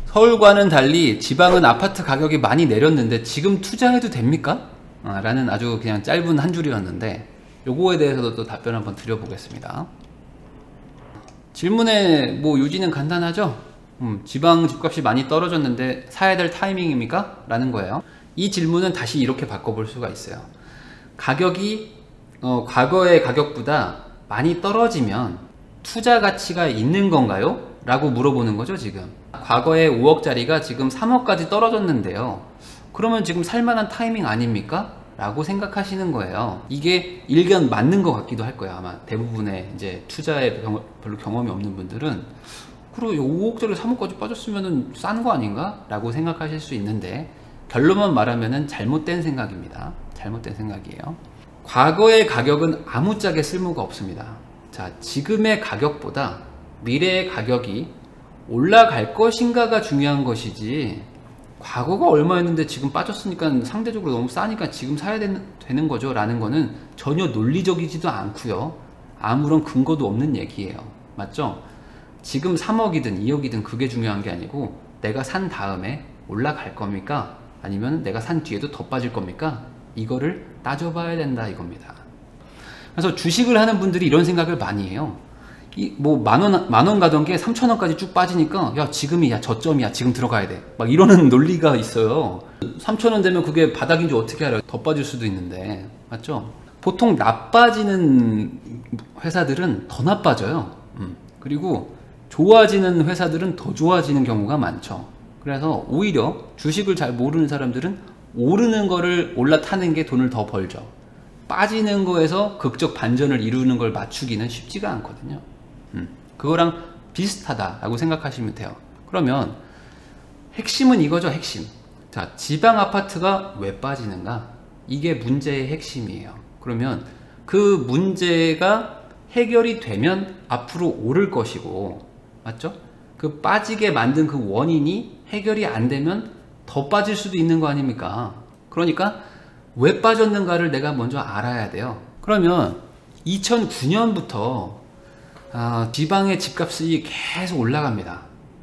서울과는 달리 지방은 아파트 가격이 많이 내렸는데 지금 투자해도 됩니까? 라는 아주 그냥 짧은 한 줄이었는데 요거에 대해서도 또 답변 한번 드려보겠습니다. 질문의 요지는 간단하죠? 지방 집값이 많이 떨어졌는데 사야 될 타이밍입니까? 라는 거예요. 이 질문은 다시 이렇게 바꿔볼 수가 있어요. 가격이 과거의 가격보다 많이 떨어지면 투자 가치가 있는 건가요? 라고 물어보는 거죠. 지금 과거에 5억짜리가 지금 3억까지 떨어졌는데요, 그러면 지금 살만한 타이밍 아닙니까? 라고 생각하시는 거예요. 이게 일견 맞는 것 같기도 할 거예요. 아마 대부분의 이제 투자에 별로 경험이 없는 분들은 그리고 5억짜리 3억까지 빠졌으면 싼 거 아닌가? 라고 생각하실 수 있는데, 결론만 말하면 잘못된 생각입니다. 잘못된 생각이에요. 과거의 가격은 아무짝에 쓸모가 없습니다. 자, 지금의 가격보다 미래의 가격이 올라갈 것인가가 중요한 것이지, 과거가 얼마였는데 지금 빠졌으니까 상대적으로 너무 싸니까 지금 사야 되는 거죠 라는 거는 전혀 논리적이지도 않고요, 아무런 근거도 없는 얘기예요. 맞죠? 지금 3억이든 2억이든 그게 중요한 게 아니고, 내가 산 다음에 올라갈 겁니까? 아니면 내가 산 뒤에도 더 빠질 겁니까? 이거를 따져봐야 된다 이겁니다. 그래서 주식을 하는 분들이 이런 생각을 많이 해요. 만원 가던 게 3,000원까지 쭉 빠지니까 야 지금이 저점이야, 지금 들어가야 돼, 막 이러는 논리가 있어요. 3,000원 되면 그게 바닥인 줄 어떻게 알아요? 더 빠질 수도 있는데. 맞죠? 보통 나빠지는 회사들은 더 나빠져요. 그리고 좋아지는 회사들은 더 좋아지는 경우가 많죠. 그래서 오히려 주식을 잘 모르는 사람들은 오르는 거를 올라타는 게 돈을 더 벌죠. 빠지는 거에서 극적 반전을 이루는 걸 맞추기는 쉽지가 않거든요. 그거랑 비슷하다라고 생각하시면 돼요. 그러면 핵심은 이거죠. 핵심. 자, 지방 아파트가 왜 빠지는가? 이게 문제의 핵심이에요. 그러면 그 문제가 해결이 되면 앞으로 오를 것이고, 맞죠? 그 빠지게 만든 그 원인이 해결이 안 되면 더 빠질 수도 있는 거 아닙니까? 그러니까 왜 빠졌는가를 내가 먼저 알아야 돼요. 그러면 2009년부터 지방의 집값이 계속 올라갑니다.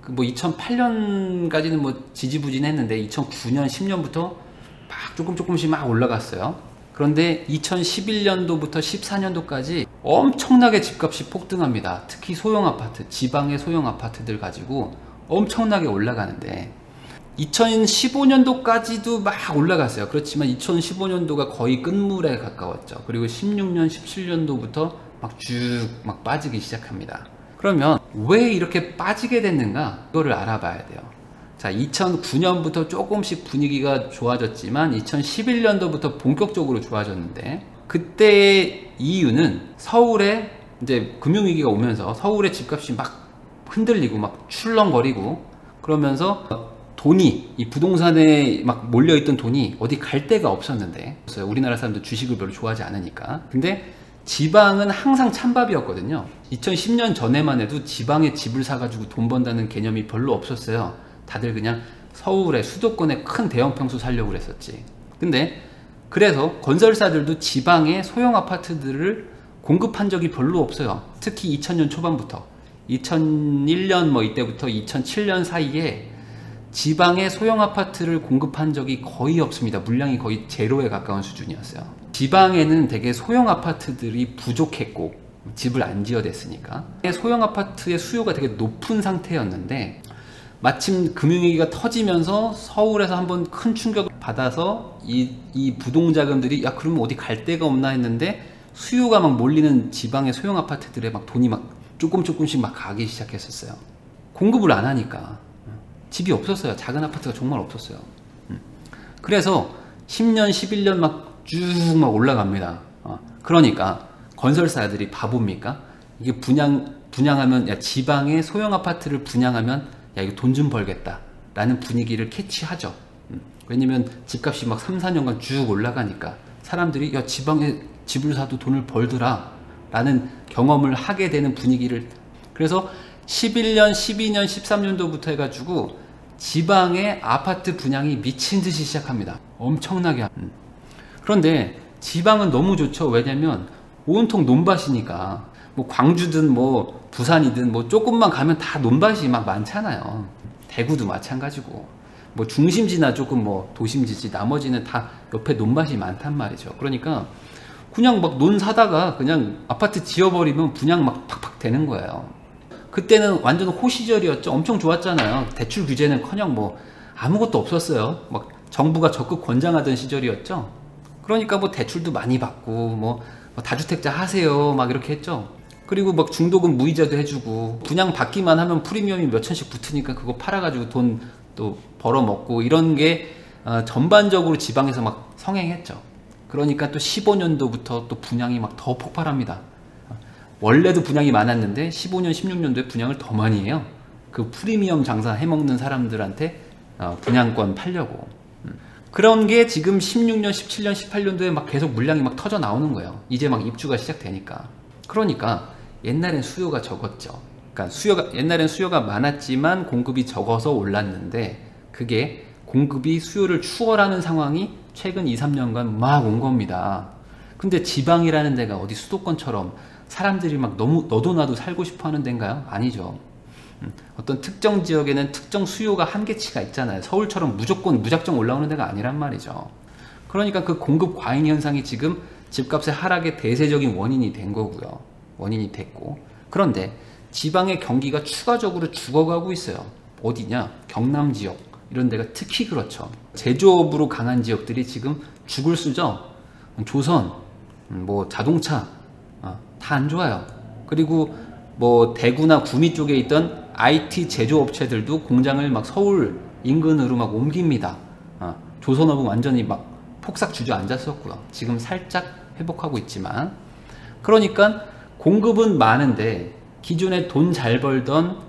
2008년까지는 지지부진했는데 2009년, 10년부터 막 조금씩 막 올라갔어요. 그런데 2011년도부터 14년도까지 엄청나게 집값이 폭등합니다. 특히 소형 아파트, 지방의 소형 아파트들 가지고 엄청나게 올라가는데 2015년도까지도 막 올라갔어요. 그렇지만 2015년도가 거의 끝물에 가까웠죠. 그리고 16년, 17년도부터 막 빠지기 시작합니다. 그러면 왜 이렇게 빠지게 됐는가? 이거를 알아봐야 돼요. 자, 2009년부터 조금씩 분위기가 좋아졌지만 2011년도부터 본격적으로 좋아졌는데, 그때의 이유는 서울에 이제 금융위기가 오면서 서울의 집값이 막 흔들리고 막 출렁거리고 그러면서 돈이, 이 부동산에 막 몰려있던 돈이 어디 갈 데가 없었는데, 우리나라 사람들 주식을 별로 좋아하지 않으니까. 근데 지방은 항상 찬밥이었거든요. 2010년 전에만 해도 지방에 집을 사가지고 돈 번다는 개념이 별로 없었어요. 다들 그냥 서울에 수도권에 큰 대형 평수 살려고 그랬었지. 근데 그래서 건설사들도 지방에 소형 아파트들을 공급한 적이 별로 없어요. 특히 2000년 초반부터 2001년 이때부터 2007년 사이에 지방에 소형 아파트를 공급한 적이 거의 없습니다. 물량이 거의 제로에 가까운 수준이었어요. 지방에는 되게 소형 아파트들이 부족했고 집을 안 지어댔으니까 소형 아파트의 수요가 되게 높은 상태였는데, 마침 금융위기가 터지면서 서울에서 한번 큰 충격을 받아서 이 부동자금들이 그러면 어디 갈 데가 없나 했는데, 수요가 막 몰리는 지방의 소형 아파트들에 막 돈이 막 조금씩 막 가기 시작했었어요. 공급을 안 하니까 집이 없었어요. 작은 아파트가 정말 없었어요. 그래서 10년, 11년 쭉 올라갑니다. 그러니까 건설사들이 바보입니까? 이게 분양하면 지방의 소형 아파트를 분양하면 이거 돈 좀 벌겠다 라는 분위기를 캐치하죠. 왜냐면 집값이 막 3, 4년간 쭉 올라가니까 사람들이 지방에 집을 사도 돈을 벌더라 라는 경험을 하게 되는 분위기를. 그래서 11년, 12년, 13년도부터 해가지고 지방의 아파트 분양이 미친 듯이 시작합니다. 엄청나게. 그런데 지방은 너무 좋죠. 왜냐면 온통 논밭이니까. 광주든 부산이든 조금만 가면 다 논밭이 막 많잖아요. 대구도 마찬가지고, 뭐 중심지나 조금 뭐 도심지지 나머지는 다 옆에 논밭이 많단 말이죠. 그러니까 그냥 막 논 사다가 그냥 아파트 지어버리면 분양 막 팍팍 되는 거예요. 그때는 완전 호시절이었죠. 엄청 좋았잖아요. 대출 규제는커녕 뭐 아무것도 없었어요. 막 정부가 적극 권장하던 시절이었죠. 그러니까 뭐 대출도 많이 받고 뭐 다주택자 하세요 막 이렇게 했죠. 그리고 막 중도금 무이자도 해주고, 분양 받기만 하면 프리미엄이 몇 천씩 붙으니까 그거 팔아가지고 돈 또 벌어먹고, 이런 게 전반적으로 지방에서 막 성행했죠. 그러니까 또 15년도부터 또 분양이 막 더 폭발합니다. 원래도 분양이 많았는데 15년, 16년도에 분양을 더 많이 해요. 그 프리미엄 장사 해먹는 사람들한테 분양권 팔려고. 그런 게 지금 16년, 17년, 18년도에 막 계속 물량이 막 터져 나오는 거예요. 이제 막 입주가 시작되니까. 그러니까 옛날엔 수요가 적었죠. 그러니까 옛날엔 수요가 많았지만 공급이 적어서 올랐는데, 그게 공급이 수요를 추월하는 상황이 최근 2, 3년간 막 온 겁니다. 근데 지방이라는 데가 어디 수도권처럼 사람들이 막 너무 너도 나도 살고 싶어 하는 데인가요? 아니죠. 어떤 특정 지역에는 특정 수요가 한계치가 있잖아요. 서울처럼 무조건 무작정 올라오는 데가 아니란 말이죠. 그러니까 그 공급 과잉 현상이 지금 집값의 하락의 대세적인 원인이 된 거고요. 원인이 됐고. 그런데 지방의 경기가 추가적으로 죽어가고 있어요. 어디냐? 경남 지역 이런 데가 특히 그렇죠. 제조업으로 강한 지역들이 지금 죽을 수죠. 조선, 뭐 자동차 다 안 좋아요. 그리고 뭐 대구나 구미 쪽에 있던 IT 제조업체들도 공장을 막 서울 인근으로 막 옮깁니다. 조선업은 완전히 막 폭삭 주저앉았었고요. 지금 살짝 회복하고 있지만, 그러니까 공급은 많은데 기존에 돈 잘 벌던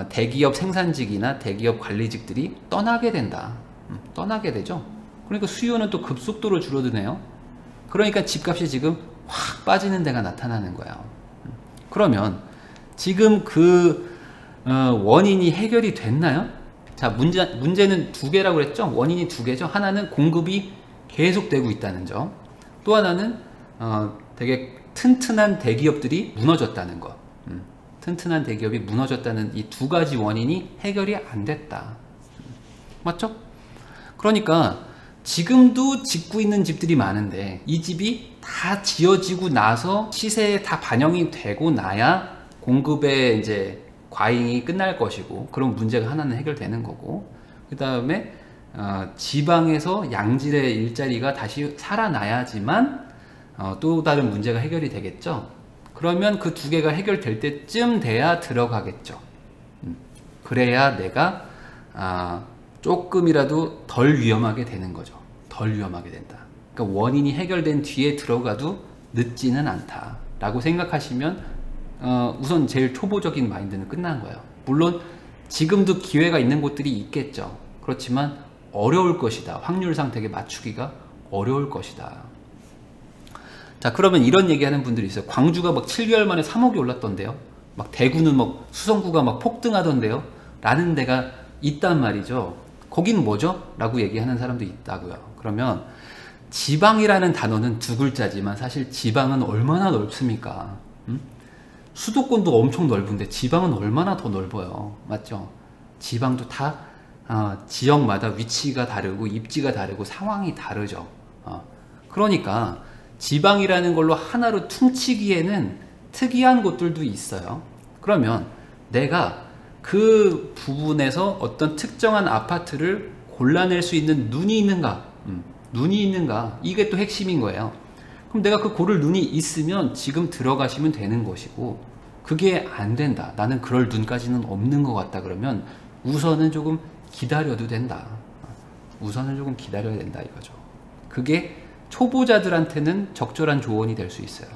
대기업 생산직이나 대기업 관리직들이 떠나게 된다. 떠나게 되죠. 그러니까 수요는 또 급속도로 줄어드네요. 그러니까 집값이 지금 확 빠지는 데가 나타나는 거예요. 그러면 지금 그 원인이 해결이 됐나요? 자, 문제는 두 개라고 그랬죠. 원인이 두 개죠. 하나는 공급이 계속되고 있다는 점, 또 하나는 되게 튼튼한 대기업들이 무너졌다는 것. 튼튼한 대기업이 무너졌다는 이 두 가지 원인이 해결이 안 됐다. 맞죠? 그러니까 지금도 짓고 있는 집들이 많은데, 이 집이 다 지어지고 나서 시세에 다 반영이 되고 나야 공급의 이제 과잉이 끝날 것이고, 그런 문제가 하나는 해결되는 거고, 그 다음에 지방에서 양질의 일자리가 다시 살아나야지만 또 다른 문제가 해결이 되겠죠. 그러면 그 두 개가 해결될 때쯤 돼야 들어가겠죠. 그래야 내가 조금이라도 덜 위험하게 되는 거죠. 덜 위험하게 된다. 그러니까 원인이 해결된 뒤에 들어가도 늦지는 않다 라고 생각하시면 우선 제일 초보적인 마인드는 끝난 거예요. 물론 지금도 기회가 있는 곳들이 있겠죠. 그렇지만 어려울 것이다. 확률상 되게 맞추기가 어려울 것이다. 자, 그러면 이런 얘기하는 분들이 있어요. 광주가 막 7개월 만에 3억이 올랐던데요. 막 대구는 막 수성구가 막 폭등하던데요. 라는 데가 있단 말이죠. 거긴 뭐죠? 라고 얘기하는 사람도 있다고요. 그러면 지방이라는 단어는 두 글자지만 사실 지방은 얼마나 넓습니까? 수도권도 엄청 넓은데 지방은 얼마나 더 넓어요. 맞죠? 지방도 다 지역마다 위치가 다르고 입지가 다르고 상황이 다르죠. 그러니까 지방이라는 걸로 하나로 퉁치기에는 특이한 곳들도 있어요. 그러면 내가 그 부분에서 어떤 특정한 아파트를 골라낼 수 있는 눈이 있는가? 눈이 있는가? 이게 또 핵심인 거예요. 그럼 내가 그 고를 눈이 있으면 지금 들어가시면 되는 것이고, 그게 안 된다. 나는 그럴 눈까지는 없는 것 같다. 그러면 우선은 조금 기다려도 된다. 우선은 조금 기다려야 된다 이거죠. 그게 초보자들한테는 적절한 조언이 될 수 있어요.